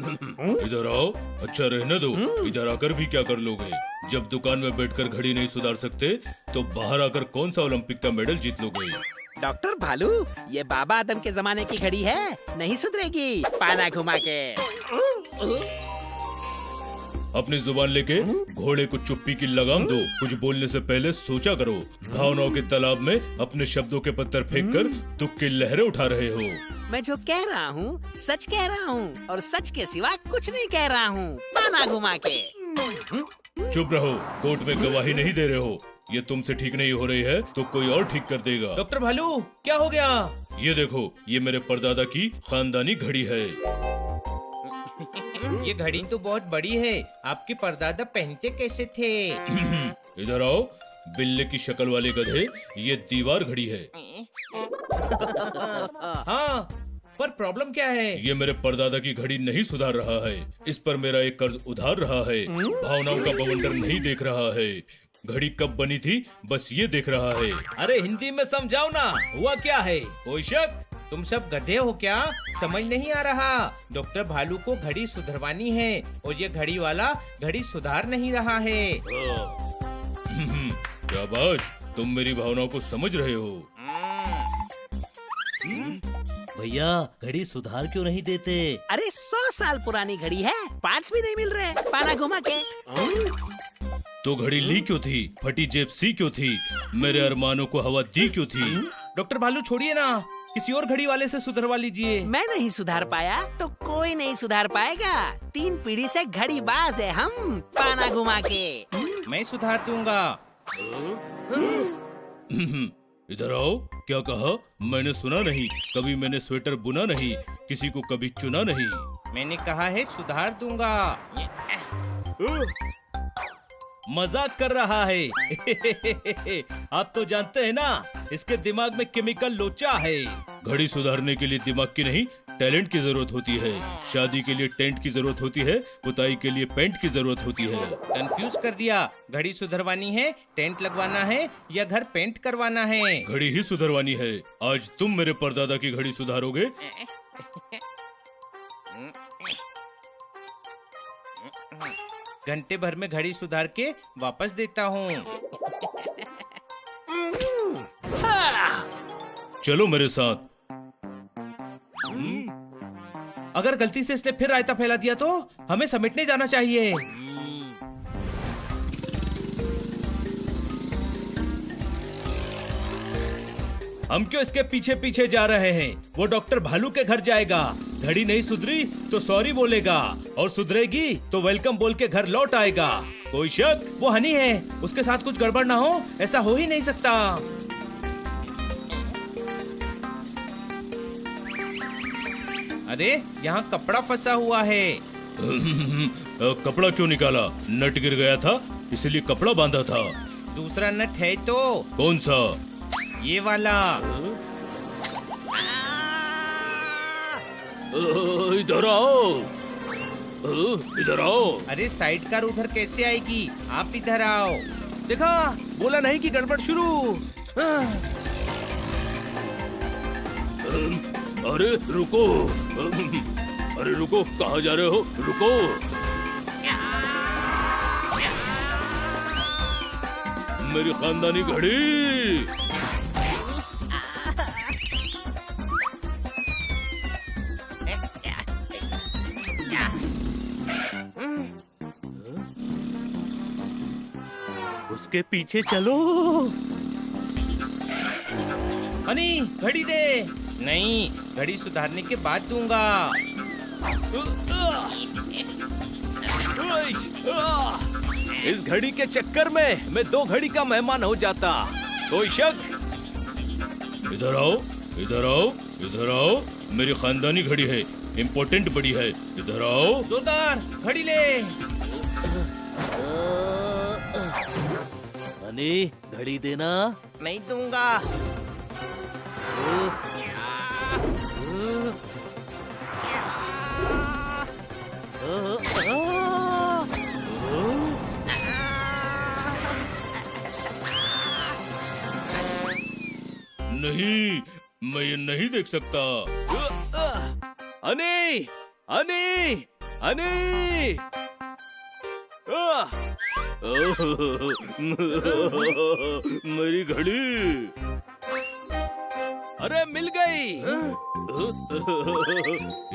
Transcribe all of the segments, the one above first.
इधर आओ। अच्छा रहने दो, इधर आकर भी क्या कर लोगे? जब दुकान में बैठकर घड़ी नहीं सुधार सकते तो बाहर आकर कौन सा ओलंपिक का मेडल जीत लोगे? डॉक्टर भालू, ये बाबा आदम के जमाने की घड़ी है, नहीं सुधरेगी। पाना घुमा के। अपनी जुबान लेके घोड़े को चुप्पी की लगाम दो। कुछ बोलने से पहले सोचा करो। भावनाओं के तालाब में अपने शब्दों के पत्थर फेंककर दुख की लहरें उठा रहे हो। मैं जो कह रहा हूँ सच कह रहा हूँ, और सच के सिवा कुछ नहीं कह रहा हूँ। पाना घुमा के। चुप रहो, कोर्ट में गवाही नहीं दे रहे हो। ये तुमसे ठीक नहीं हो रही है तो कोई और ठीक कर देगा। डॉक्टर भालू, क्या हो गया? ये देखो, ये मेरे परदादा की खानदानी घड़ी है। ये घड़ी तो बहुत बड़ी है, आपके परदादा पहनते कैसे थे? इधर आओ। बिल्ले की शक्ल वाले गधे, ये दीवार घड़ी है। हाँ, पर प्रॉब्लम क्या है? ये मेरे परदादा की घड़ी नहीं सुधार रहा है। इस पर मेरा एक कर्ज उधार रहा है। भावनाओं का बवंडर नहीं देख रहा है। घड़ी कब बनी थी बस ये देख रहा है। अरे हिंदी में समझाओ ना, हुआ क्या है? कोई शक? तुम सब गधे हो क्या? समझ नहीं आ रहा। डॉक्टर भालू को घड़ी सुधरवानी है और ये घड़ी वाला घड़ी सुधार नहीं रहा है। शाबाश, तुम मेरी भावनाओं को समझ रहे हो। भैया, घड़ी सुधार क्यों नहीं देते? अरे 100 साल पुरानी घड़ी है, 5 भी नहीं मिल रहे। पाना घुमा के। तो घड़ी ली क्यों थी? फटी जेब सी क्यों थी? मेरे अरमानों को हवा दी क्यों थी? डॉक्टर भालू छोड़िए ना, किसी और घड़ी वाले से सुधरवा लीजिए। मैं नहीं सुधार पाया तो कोई नहीं सुधार पाएगा। 3 पीढ़ी से घड़ी बाज है हम। पाना घुमा के। मैं सुधार दूंगा। इधर आओ। क्या कहा? मैंने सुना नहीं। कभी मैंने स्वेटर बुना नहीं, किसी को कभी चुना नहीं। मैंने कहा है सुधार दूंगा। मजाक कर रहा है। आप तो जानते हैं ना, इसके दिमाग में केमिकल लोचा है। घड़ी सुधारने के लिए दिमाग की नहीं, टैलेंट की जरूरत होती है। शादी के लिए टेंट की जरूरत होती है, पुताई के लिए पेंट की जरूरत होती है। कंफ्यूज कर दिया। घड़ी सुधरवानी है, टेंट लगवाना है या घर पेंट करवाना है? घड़ी ही सुधरवानी है। आज तुम मेरे परदादा की घड़ी सुधारोगे। घंटे भर में घड़ी सुधार के वापस देता हूँ। चलो मेरे साथ। अगर गलती से इसने फिर रायता फैला दिया तो हमें समेटने जाना चाहिए। हम क्यों इसके पीछे पीछे जा रहे हैं? वो डॉक्टर भालू के घर जाएगा। घड़ी नहीं सुधरी तो सॉरी बोलेगा, और सुधरेगी तो वेलकम बोल के घर लौट आएगा। कोई शक? वो हनी है, उसके साथ कुछ गड़बड़ ना हो, ऐसा हो ही नहीं सकता। अरे यहाँ कपड़ा फंसा हुआ है। कपड़ा क्यों निकाला? नट गिर गया था इसलिए कपड़ा बांधा था। दूसरा नट है तो? कौन सा? ये वाला। इधर आओ। इधर आओ। अरे साइड कार उधर कैसे आएगी? आप इधर आओ। देखा, बोला नहीं कि गड़बड़ शुरू। अरे रुको। अरे रुको, कहाँ जा रहे हो? रुको। मेरी खानदानी घड़ी। उसके पीछे चलो। हनी, घड़ी दे। नहीं, घड़ी सुधारने के बाद दूंगा। इस घड़ी के चक्कर में मैं 2 घड़ी का मेहमान हो जाता। कोई शक? इधर आओ। इधर आओ। इधर आओ। मेरी खानदानी घड़ी है, इम्पोर्टेंट बड़ी है। इधर आओ। जोरदार घड़ी ले। हनी, घड़ी देना। नहीं दूंगा। नहीं, मैं ये नहीं देख सकता। अनी, अनी, हनी मेरी घड़ी। अरे मिल गई।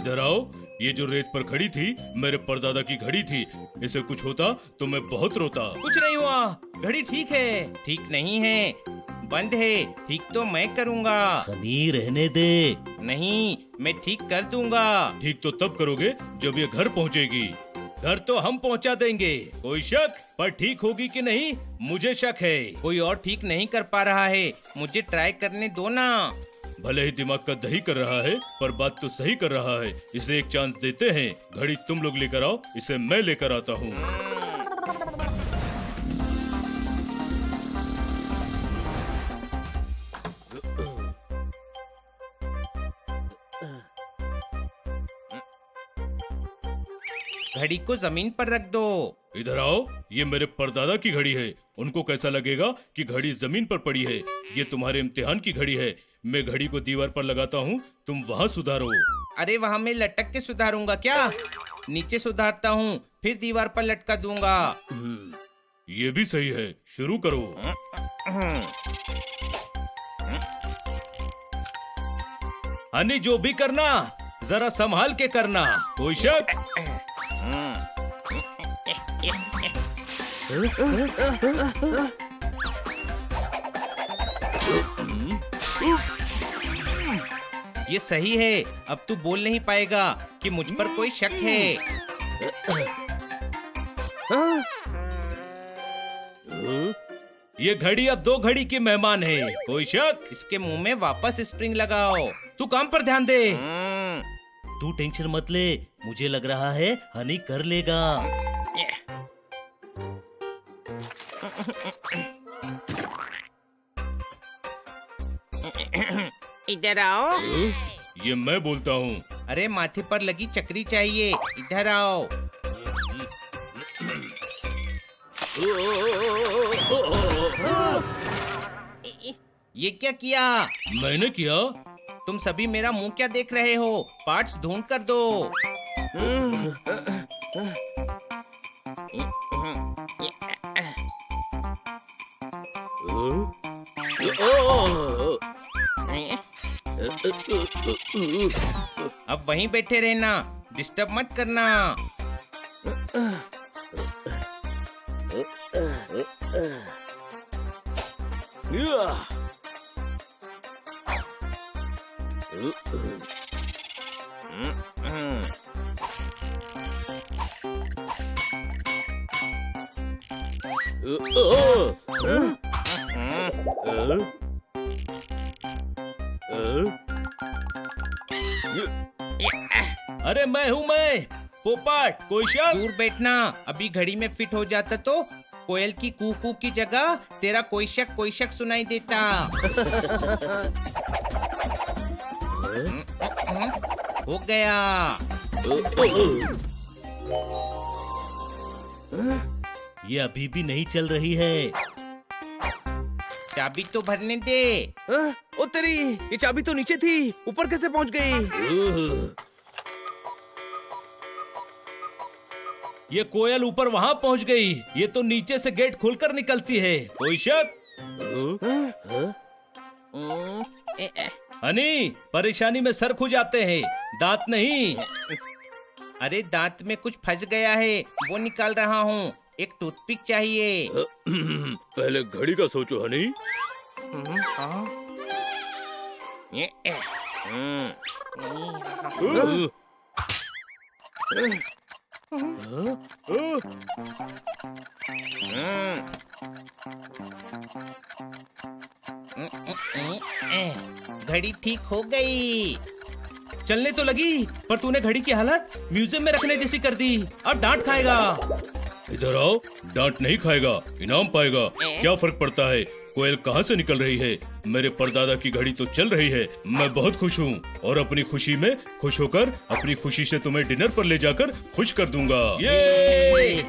इधर आओ। ये जो रेत पर खड़ी थी मेरे परदादा की घड़ी थी। इसे कुछ होता तो मैं बहुत रोता। कुछ नहीं हुआ, घड़ी ठीक है। ठीक नहीं है, बंद है। ठीक तो मैं करूँगा। हनी रहने दे। नहीं, मैं ठीक कर दूंगा। ठीक तो तब करोगे जब ये घर पहुंचेगी। घर तो हम पहुंचा देंगे, कोई शक? पर ठीक होगी कि नहीं, मुझे शक है। कोई और ठीक नहीं कर पा रहा है, मुझे ट्राई करने दो ना। भले ही दिमाग का दही कर रहा है पर बात तो सही कर रहा है। इसे एक चांस देते हैं। घड़ी तुम लोग लेकर आओ, इसे मैं लेकर आता हूँ। घड़ी को जमीन पर रख दो। इधर आओ। ये मेरे परदादा की घड़ी है। उनको कैसा लगेगा कि घड़ी जमीन पर पड़ी है। ये तुम्हारे इम्तिहान की घड़ी है। मैं घड़ी को दीवार पर लगाता हूँ, तुम वहाँ सुधारो। अरे वहाँ मैं लटक के सुधारूंगा क्या? नीचे सुधारता हूँ, फिर दीवार पर लटका दूंगा। ये भी सही है, शुरू करो। हनी जो भी करना जरा संभाल के करना, कोई शक? ये सही है। अब तू बोल नहीं पाएगा कि मुझ पर कोई शक है। ये घड़ी अब 2 घड़ी की मेहमान है, कोई शक? इसके मुंह में वापस स्प्रिंग लगाओ। तू काम पर ध्यान दे। तू टेंशन मत ले, मुझे लग रहा है हनी कर लेगा। इधर आओ। ये मैं बोलता हूँ। अरे माथे पर लगी चक्री चाहिए, इधर आओ। ये क्या किया? मैंने किया? तुम सभी मेरा मुंह क्या देख रहे हो? पार्ट्स ढूंढ कर दो। अब वहीं बैठे रहना, डिस्टर्ब मत करना। अरे मैं हूँ मैं, पोपट, कोई शक? दूर बैठना। अभी घड़ी में फिट हो जाता तो कोयल की कू की जगह तेरा कोई शक सुनाई देता। हो गया। ये अभी भी नहीं चल रही है। चाबी तो भरने दे। ओ तेरी, ये चाबी तो नीचे थी, ऊपर कैसे पहुंच गई? ये कोयल ऊपर वहाँ पहुँच गई। ये तो नीचे से गेट खोलकर निकलती है, कोई शक? हनी, परेशानी में सर खुज जाते हैं, दांत नहीं। अरे दांत में कुछ फंस गया है, वो निकाल रहा हूँ। एक टूथपिक चाहिए। पहले घड़ी का सोचो हनी। घड़ी ठीक हो गई। चलने तो लगी, पर तूने घड़ी की हालत म्यूजियम में रखने जैसी कर दी। अब डांट खाएगा। इधर आओ। डांट नहीं खाएगा, इनाम पाएगा। क्या फर्क पड़ता है कोयल कहाँ से निकल रही है? मेरे परदादा की घड़ी तो चल रही है। मैं बहुत खुश हूँ और अपनी खुशी में खुश होकर अपनी खुशी से तुम्हें डिनर पर ले जाकर खुश कर दूंगा। ये